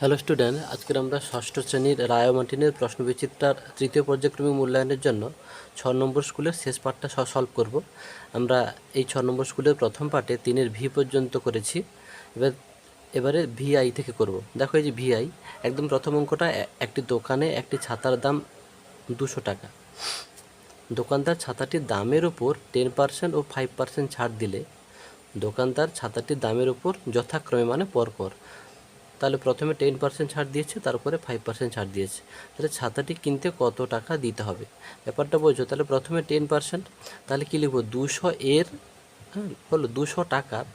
Hello student, আজকের আমরা ষষ্ঠ শ্রেণীর রায় মার্টিনের প্রশ্নবিচিত্রার তৃতীয় পর্যায়ক্রমিক মূল্যায়নের জন্য 6 নম্বর স্কুলের শেষ পার্টটা সলভ করব। আমরা এই 6 নম্বর স্কুলের প্রথম পার্টে 3-এর ভি পর্যন্ত করেছি। এবারে ভিআই থেকে করব। দেখো এই যে ভিআই, একদম প্রথম অঙ্কটা, একটি দোকানে একটি ছাতার দাম 200 টাকা। দোকানদার ছাতাটির দামের উপর 10% ও 5% ছাড় দিলে দোকানদার ছাতাটির দামের উপর যথাক্রমে মানে পরপর, তাহলে প্রথমে 10% ছাড় দিয়েছে, তারপরে 5% ছাড় দিয়েছে, তাহলে ছাতাটি কিনতে কত টাকা দিতে হবে ব্যাপারটা বোঝো। তাহলে প্রথমে 10%, তাহলে কী লিখবো, 200 এর, হ্যাঁ হলো 200 টাকার,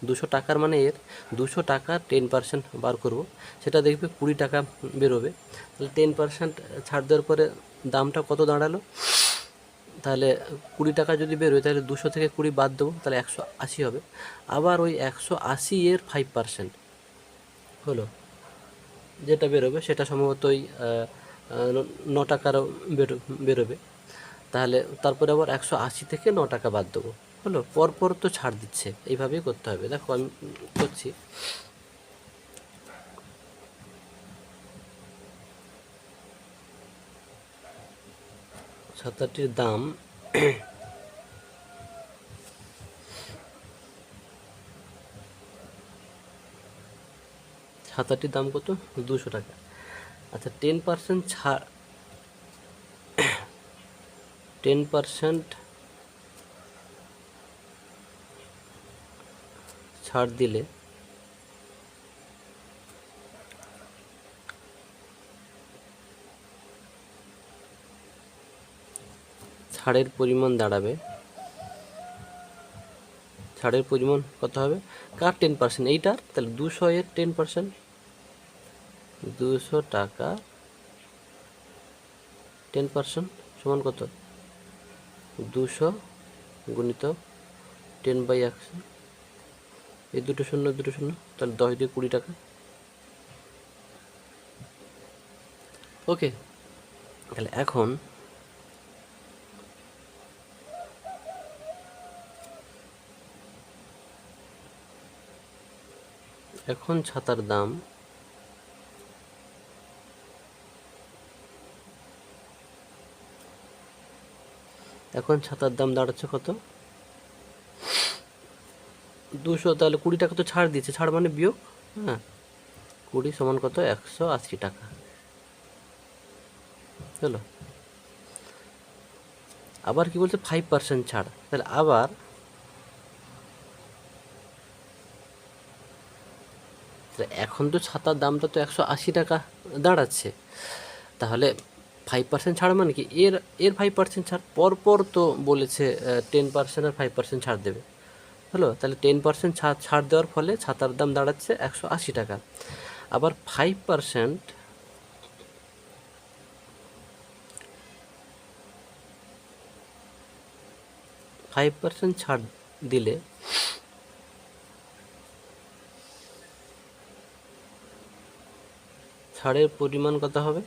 200 টাকার মানে এর 200 টাকার 10% বার করব, সেটা দেখবে 20 টাকা বেরোবে। তাহলে 10% ছাড় দেওয়ার পরে দামটা কত দাঁড়ালো, তাহলে 20 টাকা যদি বেরোয় তাহলে 200 থেকে 20 বাদ দেবো, তাহলে 180 হবে। আবার ওই 180 এর 5% হলো, যেটা বেরোবে সেটা সম্ভবত ওই 9 টাকারও বেরোবে। তাহলে তারপরে আবার 180 থেকে 9 টাকা বাদ দেবো, হলো। পরপর তো ছাড় দিচ্ছে, এইভাবেই করতে হবে। দেখো আমি করছি। ছাতাটির দাম ছাতাটির দাম কত, 200 টাকা। আচ্ছা, 10% ছাড়, 10% ছাড় দিলে ছাড়ের পরিমাণ দাঁড়াবে, ছাড়ের পরিমাণ কত হবে, কার 10%, এইটার, তাহলে 200 এর 10%, 200 টাকা 10% সমান কত, 200 গুণিত 10/100, এই দুটো শূন্য দুটো শূন্য, তাহলে 10 দিয়ে 20 টাকা। ওকে, তাহলে এখন ছাতার দাম, ছাতার দাম দাঁড়াচ্ছে কত, 200, তাহলে 20 টাকা তো ছাড় দিয়েছে, ছাড় মানে বিয়োগ, হ্যাঁ, 20 সমান কত, 180 টাকা, চলো। আবার কি বলছে, 5% ছাড়, তাহলে আবার এখন তো ছাতার দামটা তো 180 টাকা দাঁড়াচ্ছে, তাহলে 5% ছাড় মানে কি, এর এর 5% ছাড়, পরপর তো বলেছে 10% আর 5% ছাড় দেবে, হলো। তাহলে 10% ছাড় দেওয়ার ফলে ছাতার দাম দাঁড়াচ্ছে 180 টাকা। আবার 5% ছাড় দিলে ছাড়ের পরিমাণ কত হবে,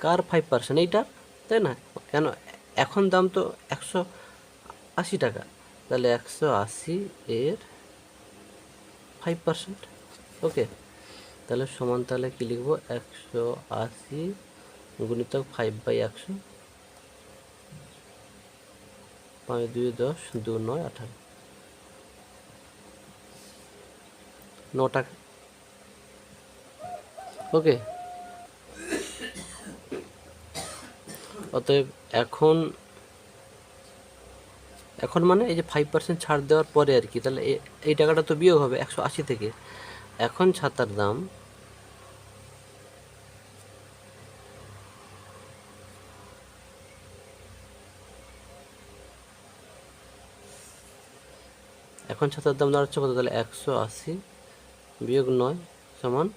কার 5%, এইটার, তাই না? কেন, এখন দাম তো 180 টাকা, তাহলে 180 এর 5%। ওকে, তাহলে সমান, তাহলে কী লিখবো, 180 গুণিতক 5/100, 5 2 10, 2 9 18, 9 টাকা। ওকে, অতএব এখন মানে এই যে 5% ছাড় দেওয়ার পরে আর কি, তাহলে এই টাকাটা তো বিয়োগ হবে 180 থেকে। এখন ছাতার দাম দাঁড়াচ্ছে কত, তাহলে 180 বিয়োগ 9 সমান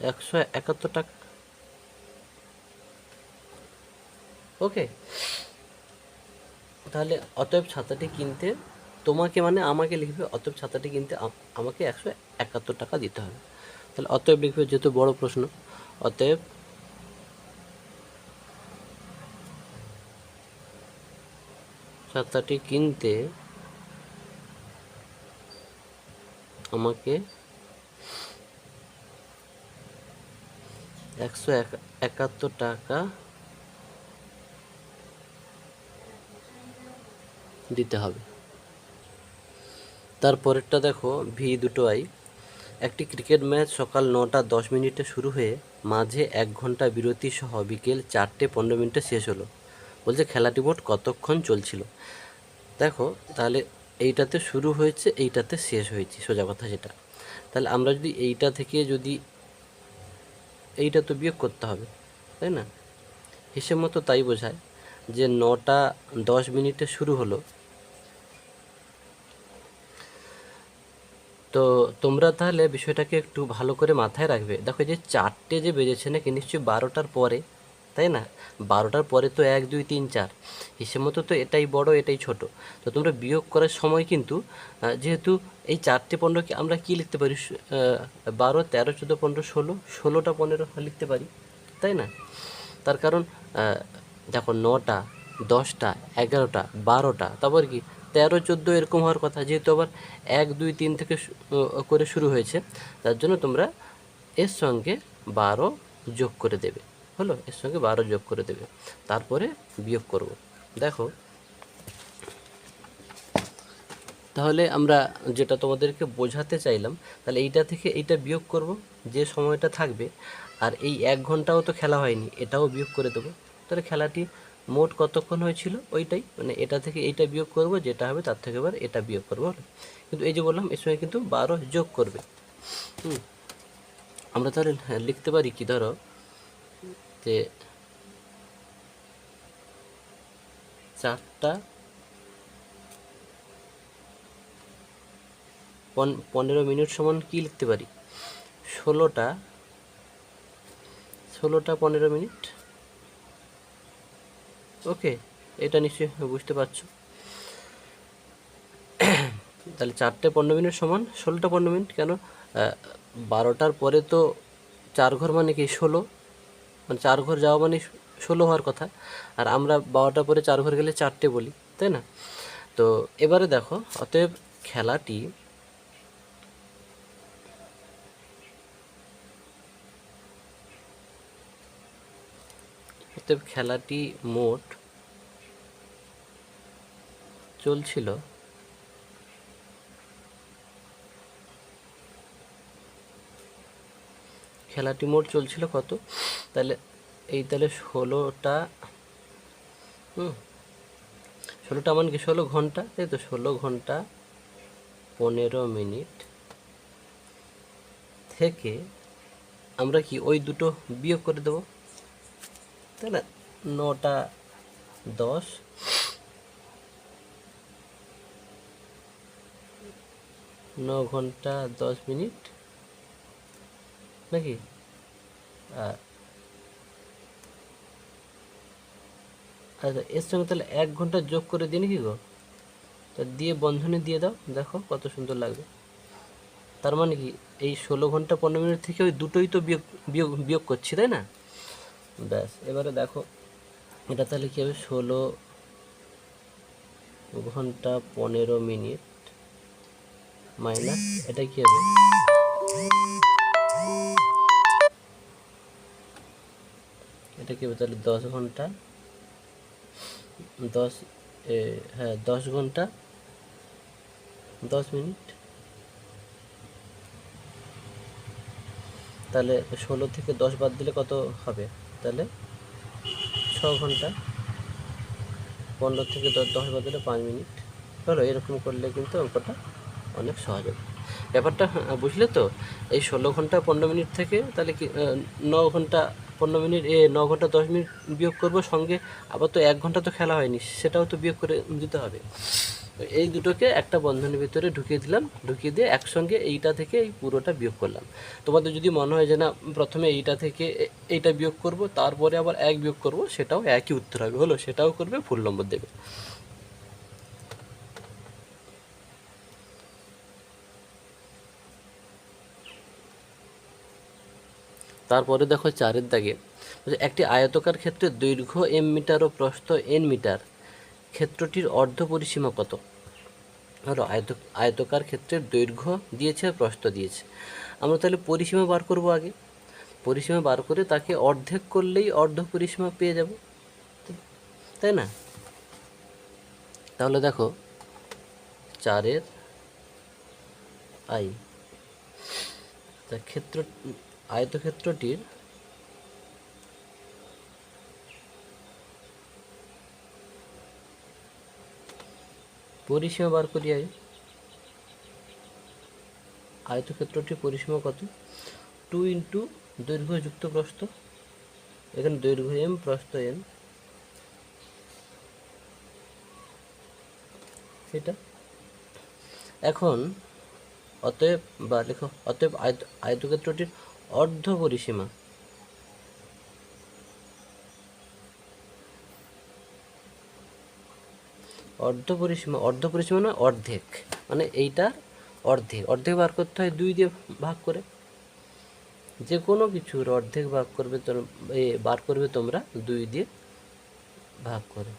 171 টাকা। ওকে, তাহলে অতএব ছাতাটি কিনতে তোমাকে মানে আমাকে লিখবে, অতএব ছাতাটি কিনতে আমাকে 171 টাকা দিতে হবে। তাহলে অতএব লিখবে, যেহেতু বড় প্রশ্ন, অতএব ছাতাটি কিনতে আমাকে 171 টাকা দিতে হবে। তারপরেরটা দেখো V2I, একটি ক্রিকেট ম্যাচ সকাল 9টা 10 মিনিটে শুরু হয়ে মাঝে 1 ঘন্টা বিরতি সহ বিকেল 4টে 15 মিনিটে শেষ হলো। বলছে খেলাটি মোট কতক্ষণ চলছিল। দেখো তাহলে এইটাতে শুরু হয়েছে, এইটাতে শেষ হয়েছে, সোজা কথা যেটা। তাহলে আমরা যদি এইটা থেকে যদি এইটা তো বিয়োগ করতে হবে, তাই না? হিসেব মতো তাই বোঝায় যে 9টা 10 মিনিটে শুরু হলো। তো তোমরা তাহলে বিষয়টাকে একটু ভালো করে মাথায় রাখবে। দেখো যে 4টে যে বেজেছে নাকি, নিশ্চয়ই 12টার পরে, তাই না? 12টার পরে তো 1 2 3 4, হিসেব মতো তো এটাই বড় এটাই ছোট। তো তোমরা বিয়োগ করার সময় কিন্তু যেহেতু এই 4টে 15কে আমরা কি লিখতে পারি, 12 13 14 15 16, 16টা 15 লিখতে পারি, তাই না? তার কারণ দেখো 9টা 10টা 11টা 12টা, তারপর কি 13 14 এরকম হওয়ার কথা, যেহেতু আবার 1 2 3 থেকে করে শুরু হয়েছে, তার জন্য তোমরা এর সঙ্গে 12 যোগ করে দেবে। হলো, এর সঙ্গে 12 যোগ করে দেবে, তারপরে বিয়োগ করব। দেখো তাহলে আমরা যেটা তোমাদেরকে বোঝাতে চাইলাম, তাহলে এইটা থেকে এইটা বিয়োগ করব, যে সময়টা থাকবে, আর এই 1 ঘন্টাও তো খেলা হয়নি, এটাও বিয়োগ করে দেবো। তাহলে খেলাটি মোট কতক্ষণ হয়েছিল ওইটাই, মানে এটা থেকে এইটা বিয়োগ করব, যেটা হবে তার থেকে এবার এটা বিয়োগ করবো। হলো, কিন্তু এই যে বললাম এর সঙ্গে কিন্তু 12 যোগ করবে। আমরা তাহলে লিখতে পারি কি, ধরো যে 4টা 15 মিনিট সমান কি লিখতে পারি, 16টা 15 মিনিট। ওকে, এটা নিশ্চয়ই বুঝতে পারছো। তাহলে 4টে 15 মিনিট সমান 16টা 15 মিনিট। কেন, 12টার পরে তো 4 ঘর মানে কি 16, মানে 4 ঘর যাওয়া মানে 16 হওয়ার কথা, আর আমরা 12টার পরে 4 ঘর গেলে 4টে বলি, তাই না? তো এবারে দেখো, অতএব খেলাটি মোট চলছিল কত, তাহলে এই তাহলে 16টা, 16টা মানে কি 16 ঘন্টা, তাই তো? 16 ঘন্টা 15 মিনিট থেকে আমরা কি ওই দুটো বিয়োগ করে দেবো, তাই না? 9টা 10, 9 ঘন্টা 10 মিনিট নাকি, আচ্ছা এর সঙ্গে তাহলে 1 ঘন্টা যোগ করে দিই নাকি গো, তা দিয়ে বন্ধনী দিয়ে দাও, দেখো কত সুন্দর লাগবে। তার মানে কি এই 16 ঘন্টা 15 মিনিট থেকে ওই দুটোই তো বিয়োগ বিয়োগ বিয়োগ করছি, তাই না? ব্যাস, এবারে দেখো এটা তাহলে কী হবে, 16 ঘন্টা 15 মিনিট মাইনাস এটা কী হবে, এটা কী হবে তাহলে 10 ঘন্টা 10, হ্যাঁ 10 ঘন্টা 10 মিনিট। তাহলে 16 থেকে 10 বাদ দিলে কত হবে, তাহলে 6 ঘন্টা। 15 থেকে 10 বাদ দিলে 5 মিনিট। হলো, এরকম করলে কিন্তু অঙ্কটা অনেক সহজ হবে। ব্যাপারটা বুঝলে তো? এই 16 ঘন্টা 15 মিনিট থেকে তাহলে কি 9 ঘন্টা 15 মিনিট, 9 ঘন্টা 10 মিনিট বিয়োগ করবো, সঙ্গে আবার তো 1 ঘন্টা তো খেলা হয়নি, সেটাও তো বিয়োগ করে দিতে হবে। এই দুটোকে একটা বন্ধনীর ভিতরে ঢুকিয়ে দিলাম, ঢুকিয়ে দিয়ে একসঙ্গে এইটা থেকে এই পুরোটা বিয়োগ করলাম। তোমাদের যদি মনে হয় যে না প্রথমে এইটা থেকে এইটা বিয়োগ করব, তারপরে আবার 1 বিয়োগ করব, সেটাও একই উত্তর হবে। হলো, সেটাও করবে, ফুল নম্বর দেবে। তারপরে দেখো 4-এর দাগে, একটি আয়তকার ক্ষেত্রে দৈর্ঘ্য m মিটার ও প্রস্থ n মিটার, ক্ষেত্রটির অর্ধ পরিসীমা কত? ধরো আয়তকার ক্ষেত্রের দৈর্ঘ্য দিয়েছে আর প্রস্থ দিয়েছে, আমরা তাহলে পরিসীমা বার করব আগে। পরিসীমা বার করে তাকে অর্ধেক করলেই অর্ধ পরিসীমা পেয়ে যাব, তাই না? তাহলে দেখো 4 আই ক্ষেত্র আয়তক্ষেত্রটির পরিসীমা বার করি। আয়তক্ষেত্রটির পরিসীমা কত? 2 ইন্টু দৈর্ঘ্য যুক্ত প্রস্থ, এখানে দৈর্ঘ্য এম প্রস্থ এন, এটা এখন অতএব বা লেখো অতএব আয়তক্ষেত্রটির অর্ধ পরিসীমা অর্ধ পরিসীমা না অর্ধেক, মানে এইটার অর্ধেক বার করতে হয় 2 দিয়ে ভাগ করে। যে কোনো কিছুর অর্ধেক বার করবে তোমরা 2 দিয়ে ভাগ করে।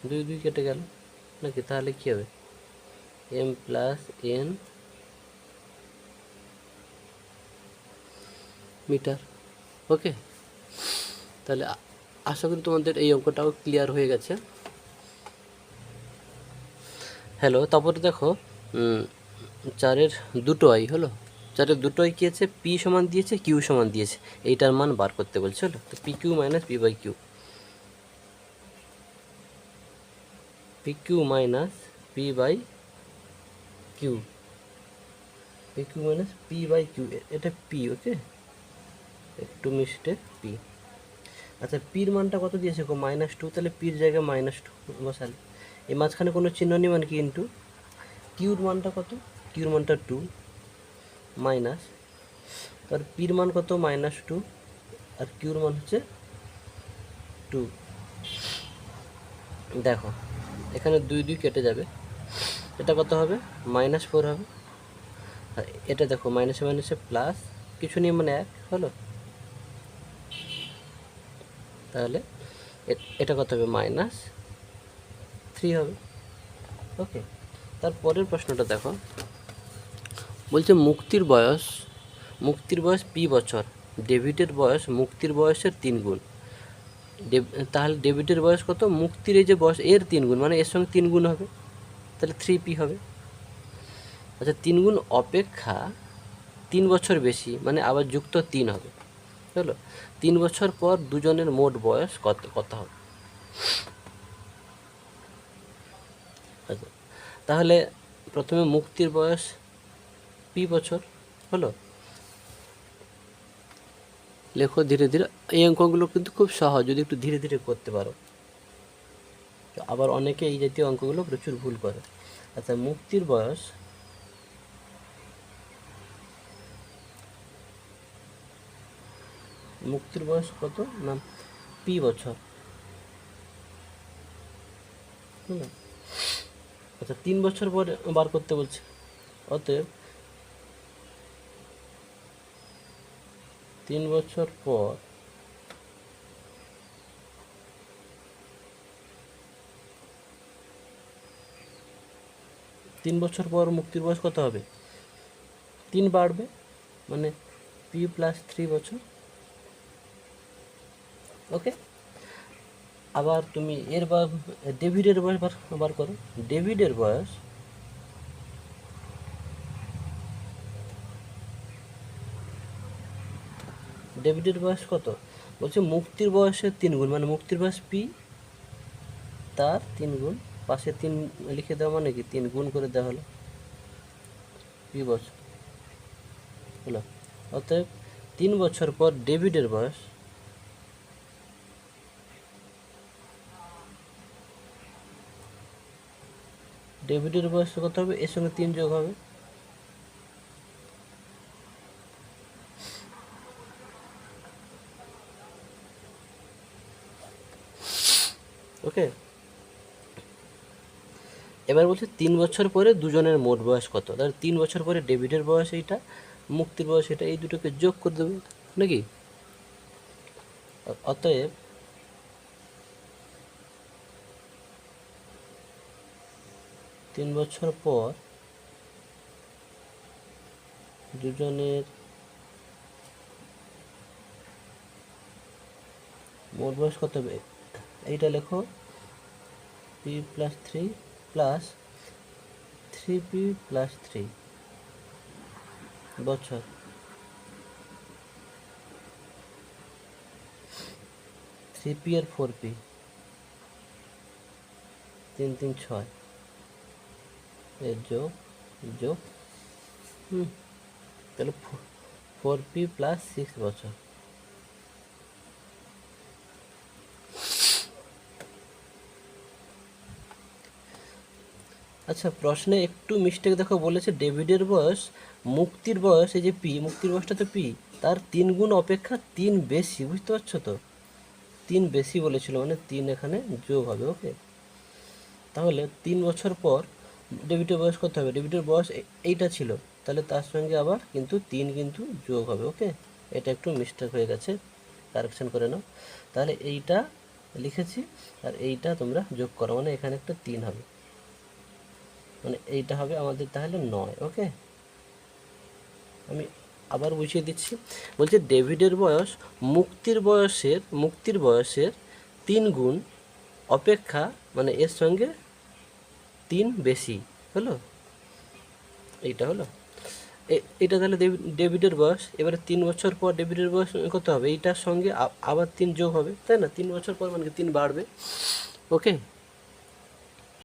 2 কেটে গেল নাকি, তাহলে কি হবে? M plus N metre. Okay, তাহলে আশা করি তোমাদের এই অঙ্কটাও ক্লিয়ার হয়ে গেছে। হ্যালো, তারপরে দেখো 4 দুটো আই হলো, 4 দুটো আই কী আছে? পি সমান দিয়েছে, কিউ সমান দিয়েছে, এইটার মান বার করতে বলছে। হলো, তো P Q minus P by Q, P Q minus P by Q, P Q minus P by Q, এটা পি। ওকে, একটু মিস্টে পি। আচ্ছা, পির মানটা কত দিয়েছে গো? -2, তাহলে পির জায়গায় -2 বসালে। এই মাঝখানে কোনো চিহ্ন নেই, মানে কি ইন্টু। কিউর মানটা কত? কিউর মানটা 2 মাইনাস, তার পির মান কত? -2, আর কিউর মান হচ্ছে 2। দেখো এখানে 2 কেটে যাবে, এটা কত হবে? -4 হবে। আর এটা দেখো মাইনাসে মাইনাসে প্লাস, কিছু নিয়ে মানে 1 হলো, তাহলে এটা কত হবে? -3 হবে। ওকে, তারপরের প্রশ্নটা দেখো, বলছে মুক্তির বয়স পি বছর, ডেভিডের বয়স মুক্তির বয়সের 3 গুণ। তাহলে ডেভিডের বয়স কত? মুক্তির এই যে বয়স এর 3 গুণ, মানে এর সঙ্গে 3 গুণ হবে, তাহলে 3p হবে। আচ্ছা, 3 গুণ অপেক্ষা 3 বছর বেশি, মানে আবার যুক্ত 3 হবে। হলো, 3 বছর পর দুজনের মোট বয়স কত হবে? আচ্ছা, তাহলে প্রথমে মুক্তির বয়স পি বছর হলো, লেখো ধীরে ধীরে। এই অঙ্কগুলো কিন্তু খুব সহজ, যদি একটু ধীরে ধীরে করতে পারো। আবার অনেকে এই জাতীয় অঙ্কগুলো প্রচুর ভুল করে। আচ্ছা, মুক্তির বয়স কত না? পি বছর। আচ্ছা, 3 বছর পর বার করতে বলছে, অতএব 3 বছর পর মুক্তির বয়স কত হবে? 3 বাড়বে, মানে পি প্লাস 3 বছর। ওকে, আবার তুমি ডেভিডের বয়স বার করো। ডেভিডের বয়স কত? বলছে মুক্তির বয়সের 3 গুণ, মানে মুক্তির বয়স পি, তার 3 গুণ, পাশে 3 লিখে দেওয়া, মানে কি 3 গুণ করে দেওয়া হলো, পি বছর হলো। অতএব 3 বছর পর ডেভিডের বয়স কত হবে? এর সঙ্গে 3 যোগ হবে, ওকে। এবার বলছে 3 বছর পরে দুজনের মোট বয়স কত? তাহলে 3 বছর পরে ডেভিডের বয়স এইটা, মুক্তির বয়স এটা, এই দুটোকে যোগ করে দেবে নাকি। অতএব 3 বছর পর দুজনের মোট বয়স কত হবে, এইটা লেখো P plus three plus three P plus three বছর, three P R four P, 3 3 6 এর যোগ যোগ তাহলে ফোর পি প্লাস 6 বছর। আচ্ছা, প্রশ্নে একটু মিস্টেক দেখো, বলেছে ডেভিডের বয়স মুক্তির বয়স, এই যে পি, মুক্তির বয়সটা তো পি, তার 3 গুণ অপেক্ষা 3 বেশি, বুঝতে পারছো তো? 3 বেশি বলেছিল মানে 3 এখানে যোগ হবে। ওকে, তাহলে 3 বছর পর ডেভিডের বয়স কত হবে, ডেভিডের বয়স এইটা ছিল, তাহলে তার সঙ্গে আবার কিন্তু 3 কিন্তু যোগ হবে। ওকে, এটা একটু মিস্টেক হয়ে গেছে, কারেকশন করে নাও। তাহলে এইটা লিখেছি আর এইটা তোমরা যোগ করো, মানে এখানে একটা 3 হবে, মানে এইটা হবে আমাদের তাহলে 9। ওকে, আমি আবার বুঝিয়ে দিচ্ছি। বলছে ডেভিডের বয়স মুক্তির বয়সের 3 গুণ অপেক্ষা, মানে এর সঙ্গে 3 বেশি হলো, এইটা হলো এটা। তাহলে ডেভিডের বয়স, এবারে 3 বছর পর ডেভিডের বয়স কত হবে, এইটার সঙ্গে আবার 3 যোগ হবে, তাই না? 3 বছর পর মানে 3 বাড়বে। ওকে,